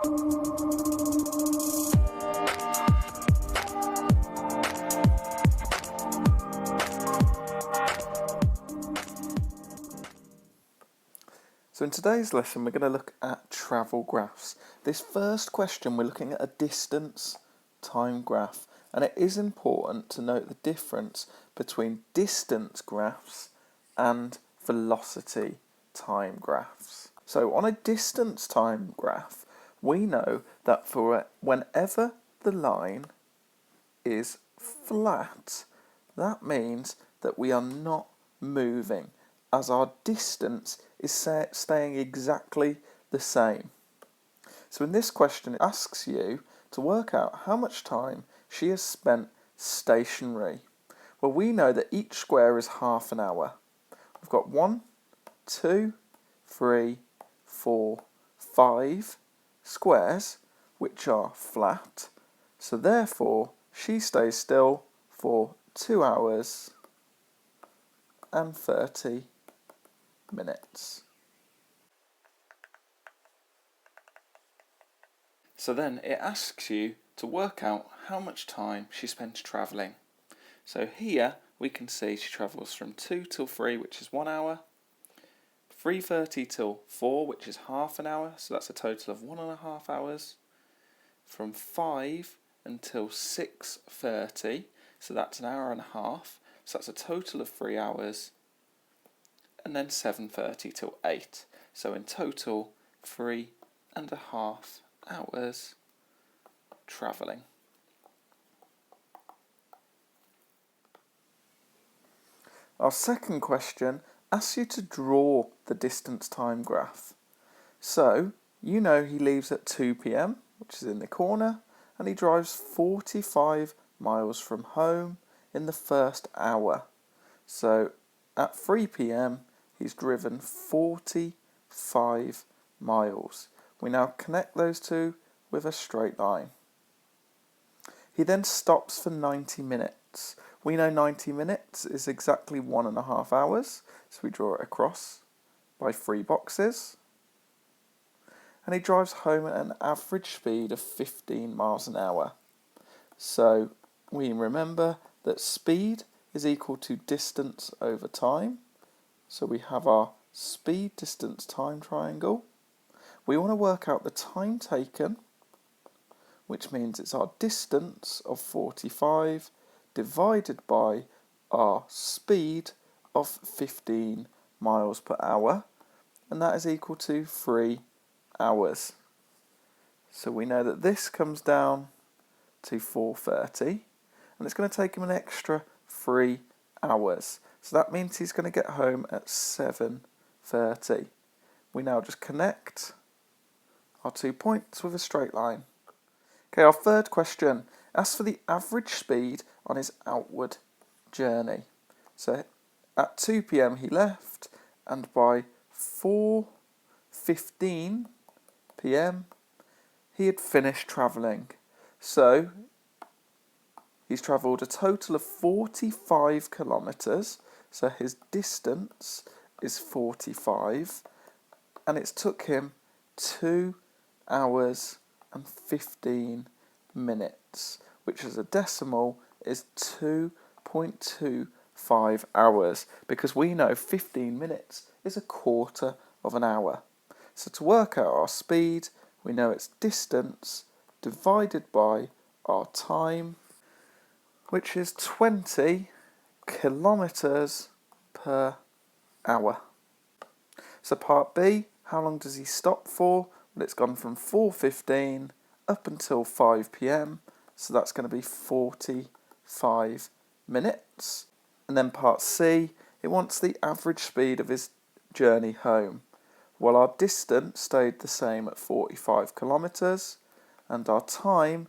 So in today's lesson we're going to look at travel graphs. This first question we're looking at a distance time graph, and it is important to note the difference between distance graphs and velocity time graphs. So on a distance time graph we know that for whenever the line is flat, that means that we are not moving, as our distance is staying exactly the same. So in this question it asks you to work out how much time she has spent stationary. Well, we know that each square is half an hour. We've got 1, 2, 3, 4, 5 squares which are flat, so therefore she stays still for 2 hours and 30 minutes. So then it asks you to work out how much time she spends travelling. So here we can see she travels from 2 till 3, which is 1 hour, 3:30 till 4, which is half an hour, so that's a total of 1.5 hours, from 5 until 6:30, so that's an hour and a half, so that's a total of 3 hours, and then 7:30 till 8, so in total 3.5 hours travelling. Our second question asks you to draw the distance time graph. So you know he leaves at 2 p.m, which is in the corner, and he drives 45 miles from home in the first hour. So at 3 p.m. he's driven 45 miles. We now connect those two with a straight line. He then stops for 90 minutes. We know 90 minutes is exactly 1.5 hours, so we draw it across by 3 boxes. And he drives home at an average speed of 15 miles an hour. So we remember that speed is equal to distance over time. So we have our speed, distance, time triangle. We want to work out the time taken, which means it's our distance of 45 divided by our speed of 15 miles per hour, and that is equal to 3 hours. So we know that this comes down to 4:30, and it's going to take him an extra 3 hours. So that means he's going to get home at 7:30. We now just connect our 2 points with a straight line. Okay, our third question asks for the average speed on his outward journey. So at 2 p.m. he left, and by 4:15 p.m. he had finished travelling. So he's travelled a total of 45 kilometres, so his distance is 45, and it's took him 2 hours and 15 minutes, which as a decimal is 2.25 hours, because we know 15 minutes is a quarter of an hour. So to work out our speed, we know it's distance divided by our time, which is 20 kilometres per hour. So part B, how long does he stop for? Well, it's gone from 4:15 up until 5 p.m, so that's going to be 45 minutes. And then part C, it wants the average speed of his journey home. Well, our distance stayed the same at 45 kilometres, and our time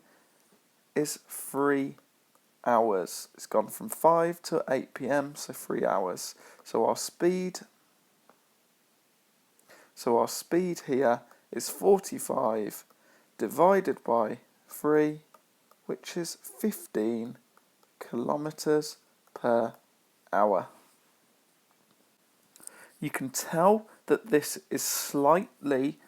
is 3 hours. It's gone from 5 to 8 p.m, so 3 hours. So our speed here is 45 divided by 3, which is 15 kilometres per hour. You can tell that this is slightly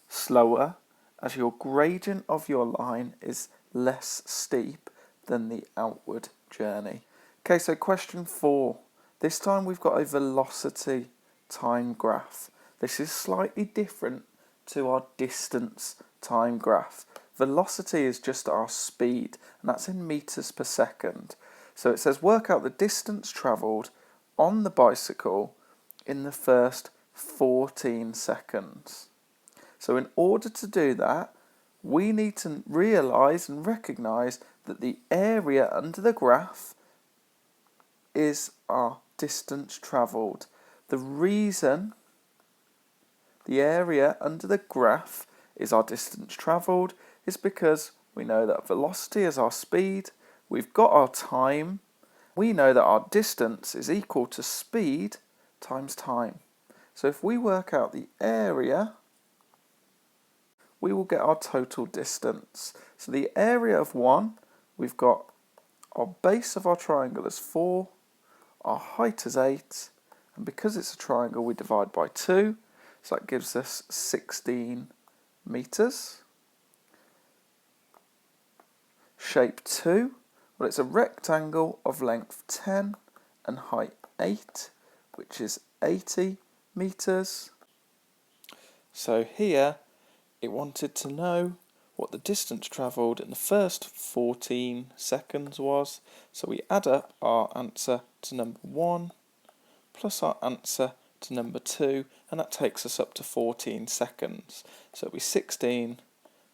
slower as your gradient of your line is less steep than the outward journey. Okay, so question 4. This time we've got a velocity time graph. This is slightly different to our distance time graph. Velocity is just our speed, and that's in meters per second. So it says work out the distance travelled on the bicycle in the first 14 seconds. So in order to do that, we need to realise and recognise that the area under the graph is our distance travelled. The reason the area under the graph is our distance travelled is because we know that velocity is our speed, we've got our time, we know that our distance is equal to speed times time. So if we work out the area, we will get our total distance. So the area of 1, we've got our base of our triangle as 4, our height is 8, and because it's a triangle we divide by 2, so that gives us 16 metres. Shape 2, well, it's a rectangle of length 10 and height 8, which is 80 metres. So here it wanted to know what the distance travelled in the first 14 seconds was. So we add up our answer to number 1 plus our answer to number 2, and that takes us up to 14 seconds. So it'll be 16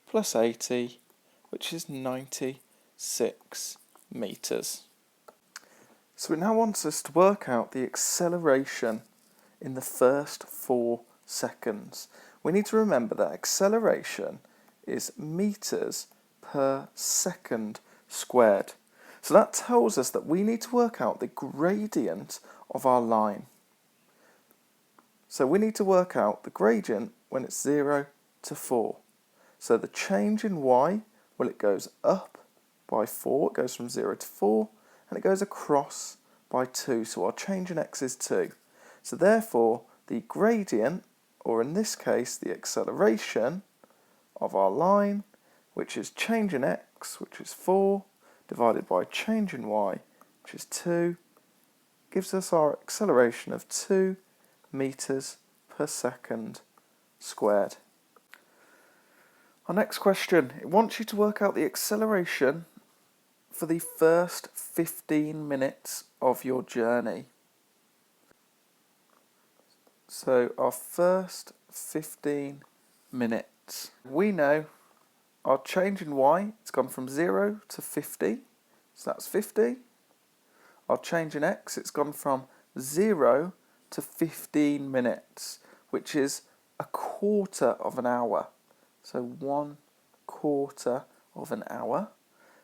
plus 80, which is 96 metres. So it now wants us to work out the acceleration in the first 4 seconds. We need to remember that acceleration is metres per second squared. So that tells us that we need to work out the gradient of our line. So we need to work out the gradient when it's 0 to 4. So the change in y, well, it goes up by 4, it goes from 0 to 4, and it goes across by 2, so our change in x is 2. So therefore, the gradient, or in this case, the acceleration of our line, which is change in x, which is 4, divided by change in y, which is 2, gives us our acceleration of 2 metres per second squared. Our next question, it wants you to work out the acceleration for the first 15 minutes of your journey. So our first 15 minutes. We know our change in y, it's gone from 0 to 50, so that's 50. Our change in x, it's gone from 0 to 15 minutes, which is a quarter of an hour. So 1/4 of an hour.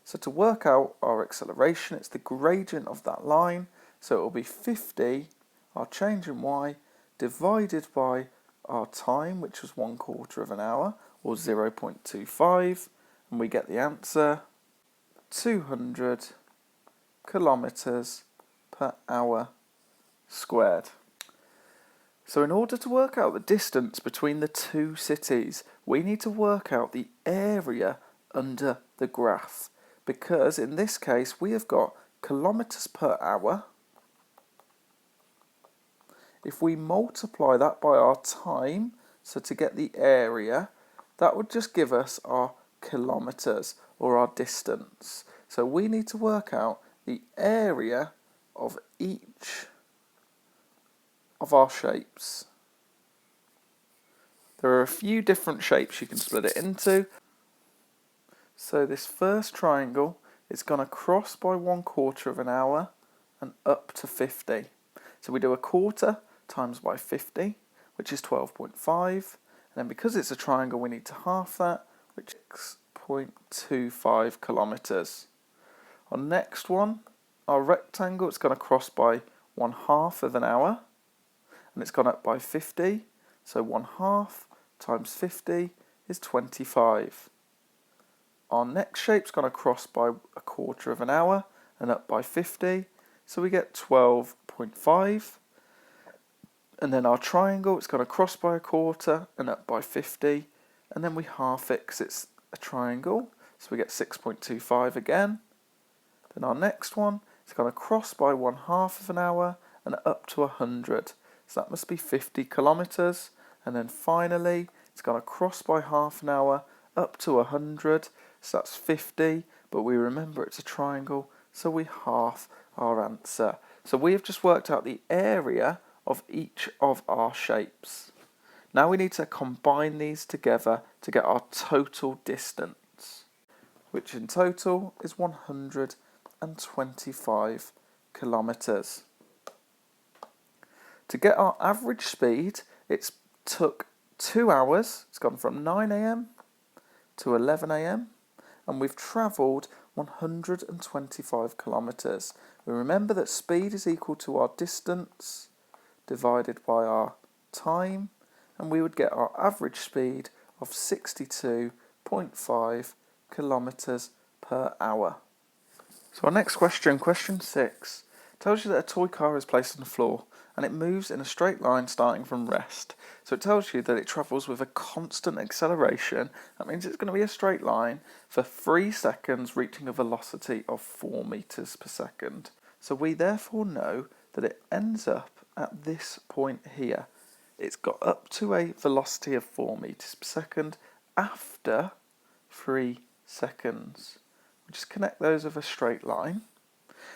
So to work out our acceleration, it's the gradient of that line. So it will be 50, our change in y, divided by our time, which was 1/4 of an hour, or 0.25, and we get the answer 200 kilometres per hour squared. So in order to work out the distance between the two cities, we need to work out the area under the graph, because in this case we have got kilometres per hour. If we multiply that by our time, so to get the area, that would just give us our kilometres, or our distance. So we need to work out the area of each of our shapes. There are a few different shapes you can split it into. So this first triangle is going to cross by 1/4 of an hour and up to 50. So we do a quarter times by 50, which is 12.5. And then because it's a triangle, we need to half that, which is 6.25 kilometres. Our next one, our rectangle, it's going to cross by 1/2 of an hour, and it's gone up by 50. So 1/2 times 50 is 25. Our next shape's going to cross by 1/4 of an hour and up by 50, so we get 12.5. And then our triangle, it's going to cross by 1/4 and up by 50, and then we half it because it's a triangle, so we get 6.25 again. Then our next one is going to cross by 1/2 of an hour and up to 100, so that must be 50 kilometres. And then finally it's going to cross by half an hour up to 100, so that's 50, but we remember it's a triangle, so we half our answer. So we have just worked out the area of each of our shapes. Now we need to combine these together to get our total distance, which in total is 125 kilometres. To get our average speed, it's took 2 hours. It's gone from 9 a.m. to 11 a.m. and we've travelled 125 kilometres. We remember that speed is equal to our distance divided by our time, and we would get our average speed of 62.5 kilometres per hour. So our next question, question 6, tells you that a toy car is placed on the floor and it moves in a straight line starting from rest. So it tells you that it travels with a constant acceleration. That means it's going to be a straight line for 3 seconds, reaching a velocity of 4 meters per second. So we therefore know that it ends up at this point here. It's got up to a velocity of 4 meters per second after 3 seconds. We just connect those with a straight line.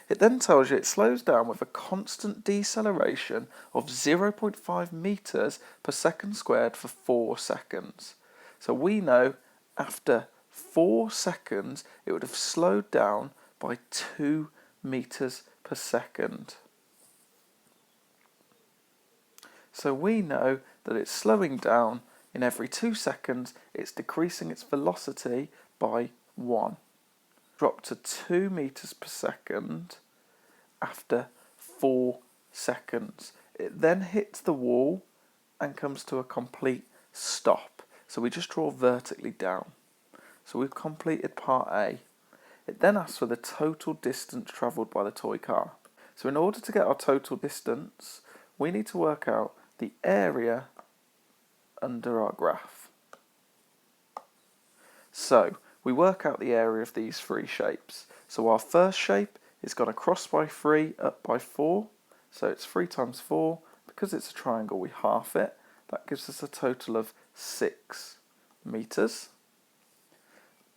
It then tells you it slows down with a constant deceleration of 0.5 meters per second squared for 4 seconds. So we know after 4 seconds it would have slowed down by 2 meters per second. So we know that it's slowing down in every 2 seconds, it's decreasing its velocity by 1. Drop to 2 meters per second after 4 seconds. It then hits the wall and comes to a complete stop. So we just draw vertically down. So we've completed part A. It then asks for the total distance travelled by the toy car. So in order to get our total distance, we need to work out the area under our graph. So we work out the area of these 3 shapes. So our first shape is going to cross by 3, up by 4. So it's 3 times 4. Because it's a triangle, we half it. That gives us a total of 6 meters.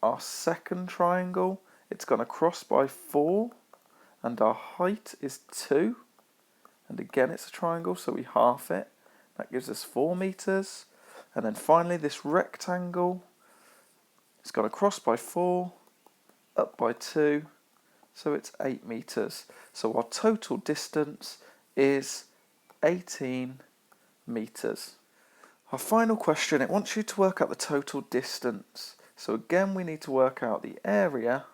Our second triangle, it's going to cross by 4, and our height is 2. And again, it's a triangle, so we half it. That gives us 4 meters. And then finally, this rectangle, it's going to cross by 4, up by 2, so it's 8 meters. So our total distance is 18 meters. Our final question, it wants you to work out the total distance. So again, we need to work out the area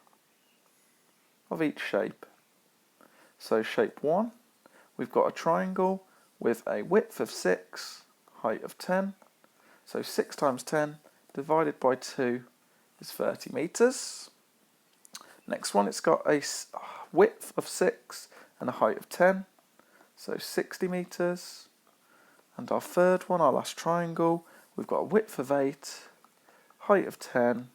of each shape. So shape 1, we've got a triangle with a width of 6, height of 10. So 6 times 10 divided by 2 is 30 meters. Next one, it's got a width of 6 and a height of 10, so 60 meters. And our third one, our last triangle, we've got a width of 8, height of 10,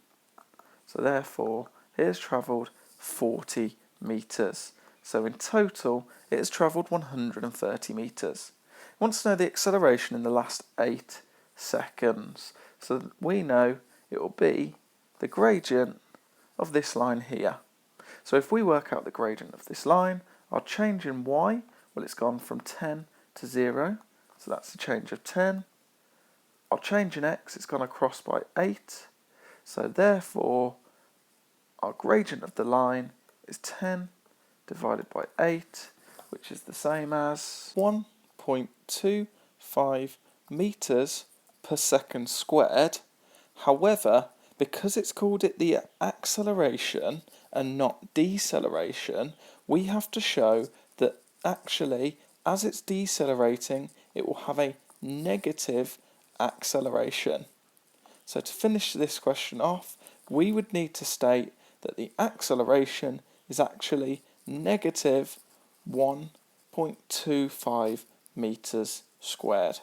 so therefore it has travelled 40 meters. So in total, it has travelled 130 meters. It wants to know the acceleration in the last 8 seconds. So we know it will be the gradient of this line here. So if we work out the gradient of this line, our change in y, well, it's gone from 10 to 0, so that's the change of 10. Our change in x, it's gone across by 8, so therefore our gradient of the line is 10 divided by 8, which is the same as 1.25 meters per second squared. However, because it's called it the acceleration and not deceleration, we have to show that actually, as it's decelerating, it will have a negative acceleration. So to finish this question off, we would need to state that the acceleration is actually negative 1.25 meters squared.